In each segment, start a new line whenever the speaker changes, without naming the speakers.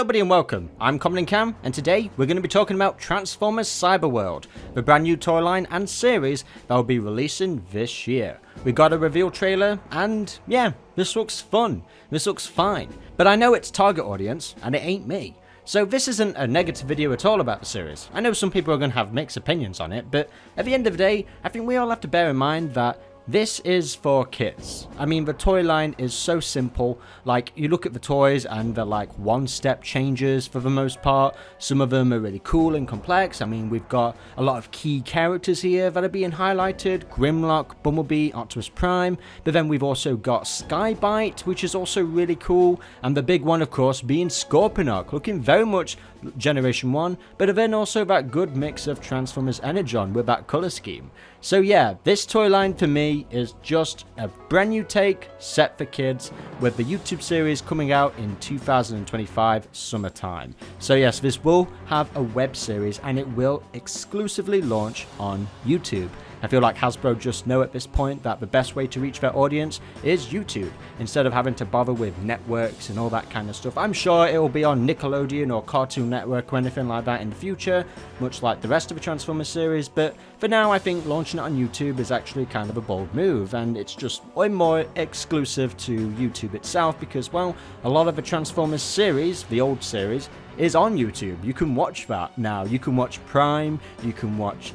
Hello buddy and welcome, I'm Common and Cam, and today we're going to be talking about Transformers Cyberworld, the brand new toy line and series that will be releasing this year. We got a reveal trailer and yeah, this looks fun, this looks fine, but I know it's target audience and it ain't me. So this isn't a negative video at all about the series. I know some people are going to have mixed opinions on it, but at the end of the day, I think we all have to bear in mind that this is for kids. I mean, the toy line is so simple. Like, you look at the toys and they're like one-step changes for the most part. Some of them are really cool and complex. I mean, we've got a lot of key characters here that are being highlighted. Grimlock, Bumblebee, Optimus Prime. But then we've also got Skybite, which is also really cool. And the big one, of course, being Scorponok, looking very much Generation 1, but then also that good mix of Transformers Energon with that color scheme. So yeah, this toy line for me is just a brand new take set for kids with the YouTube series coming out in 2025 summertime. So yes, this will have a web series and it will exclusively launch on YouTube. I feel like Hasbro just know at this point that the best way to reach their audience is YouTube, instead of having to bother with networks and all that kind of stuff. I'm sure it will be on Nickelodeon or Cartoon Network or anything like that in the future, much like the rest of the Transformers series, but for now I think launching it on YouTube is actually kind of a bold move, and it's just way more exclusive to YouTube itself because, well, a lot of the Transformers series, the old series, is on YouTube. You can watch that now. You can watch Prime, you can watch,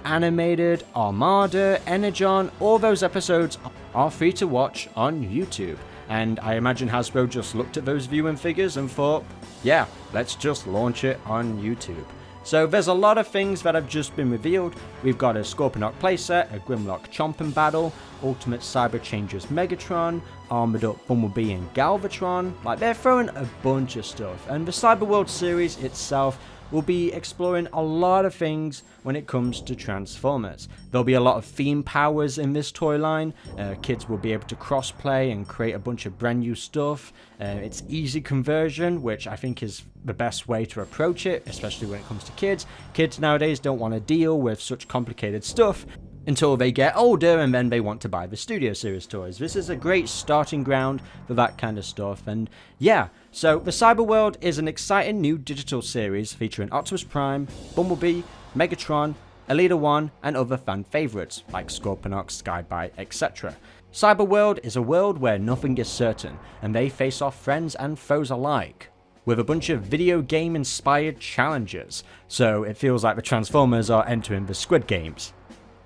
Animated, Armada, Energon, all those episodes are free to watch on YouTube. And I imagine Hasbro just looked at those viewing figures and thought, yeah, let's just launch it on YouTube. So there's a lot of things that have just been revealed. We've got a Scorponok playset, a Grimlock Chompin battle, Ultimate Cyber Changers Megatron, Armored Up Bumblebee and Galvatron. Like, they're throwing a bunch of stuff. And the Cyberworld series itself will be exploring a lot of things when it comes to Transformers. There'll be a lot of theme powers in this toy line. Kids will be able to cross-play and create a bunch of brand new stuff. It's easy conversion, which I think is the best way to approach it, especially when it comes to kids. Kids nowadays don't want to deal with such complicated stuff until they get older and then they want to buy the Studio Series toys. This is a great starting ground for that kind of stuff. And yeah, so the Cyberworld is an exciting new digital series featuring Optimus Prime, Bumblebee, Megatron, Elita 1 and other fan favourites like Scorponok, Skybite, etc. Cyberworld is a world where nothing is certain and they face off friends and foes alike, with a bunch of video game inspired challenges. So it feels like the Transformers are entering the Squid Games.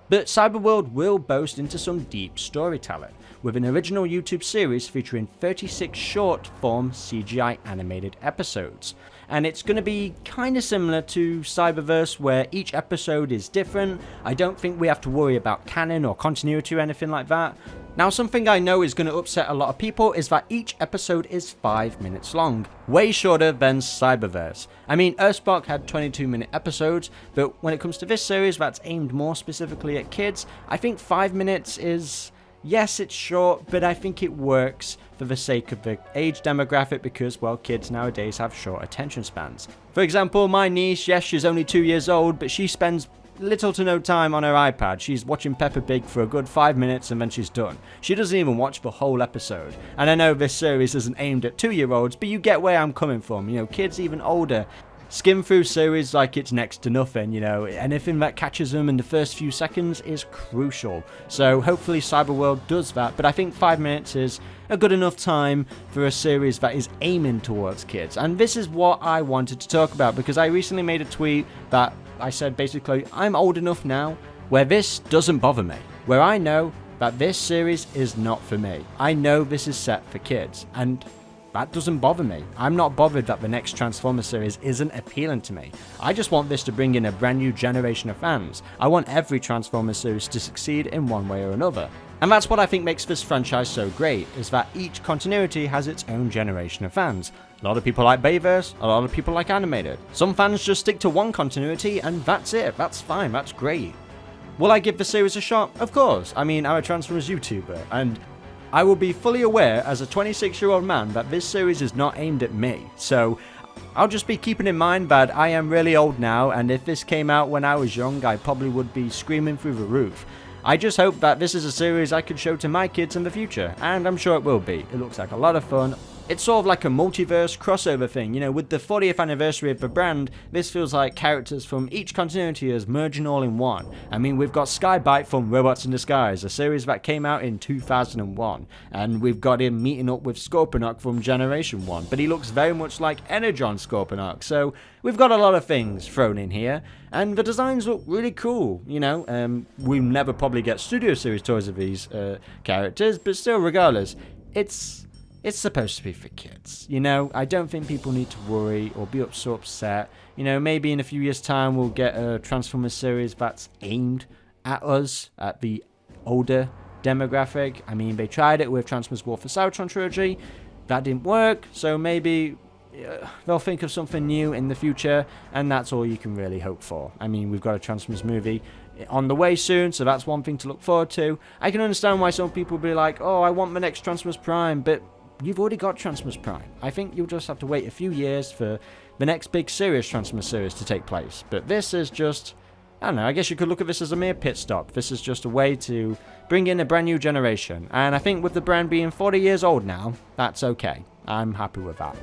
But Cyberworld will boast into some deep storytelling, with an original YouTube series featuring 36 short-form CGI animated episodes. And it's going to be kind of similar to Cyberverse, where each episode is different. I don't think we have to worry about canon or continuity or anything like that. Now, something I know is going to upset a lot of people is that each episode is 5 minutes long, way shorter than Cyberverse. I mean, Earthspark had 22-minute episodes, but when it comes to this series that's aimed more specifically at kids, I think 5 minutes is, yes, it's short, but I think it works for the sake of the age demographic because, well, kids nowadays have short attention spans. For example, my niece, yes, she's only 2 years old, but she spends little to no time on her iPad. She's watching Peppa Pig for a good 5 minutes and then she's done. She doesn't even watch the whole episode. And I know this series isn't aimed at 2-year-olds, but you get where I'm coming from. Kids even older skim through series like it's next to nothing. Anything that catches them in the first few seconds is crucial. So hopefully Cyberworld does that, but I think 5 minutes is a good enough time for a series that is aiming towards kids. And this is what I wanted to talk about because I recently made a tweet that I said basically, I'm old enough now where this doesn't bother me, where I know that this series is not for me. I know this is set for kids, and that doesn't bother me. I'm not bothered that the next Transformers series isn't appealing to me. I just want this to bring in a brand new generation of fans. I want every Transformers series to succeed in one way or another. And that's what I think makes this franchise so great, is that each continuity has its own generation of fans. A lot of people like Bayverse, a lot of people like Animated. Some fans just stick to one continuity and that's it, that's fine, that's great. Will I give the series a shot? Of course. I mean, I'm a Transformers YouTuber, and I will be fully aware as a 26-year-old man that this series is not aimed at me. So I'll just be keeping in mind that I am really old now, and if this came out when I was young, I probably would be screaming through the roof. I just hope that this is a series I could show to my kids in the future, and I'm sure it will be. It looks like a lot of fun, It's sort of like a multiverse crossover thing, you know, with the 40th anniversary of the brand, this feels like characters from each continuity is merging all in one. I mean, we've got Skybite from Robots in Disguise, a series that came out in 2001, and we've got him meeting up with Scorponok from Generation 1, but he looks very much like Energon Scorponok, so we've got a lot of things thrown in here, and the designs look really cool, you know. We'll never probably get Studio Series toys of these characters, but still, regardless, it's supposed to be for kids, you know. I don't think people need to worry or be so upset. You know, maybe in a few years' time we'll get a Transformers series that's aimed at us, at the older demographic. I mean, they tried it with Transformers War for Cybertron trilogy. That didn't work, so maybe they'll think of something new in the future, and that's all you can really hope for. I mean, we've got a Transformers movie on the way soon, so that's one thing to look forward to. I can understand why some people will be like, oh, I want my next Transformers Prime, but you've already got Transformers Prime. I think you'll just have to wait a few years for the next big serious Transformers series to take place. But this is just, I don't know, I guess you could look at this as a mere pit stop. This is just a way to bring in a brand new generation. And I think with the brand being 40 years old now, that's okay. I'm happy with that.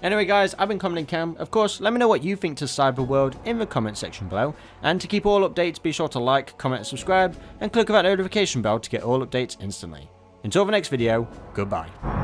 Anyway guys, I've been Commenting Cam. Of course, let me know what you think to Cyberworld in the comment section below. And to keep all updates, be sure to like, comment and subscribe. And click that notification bell to get all updates instantly. Until the next video, goodbye.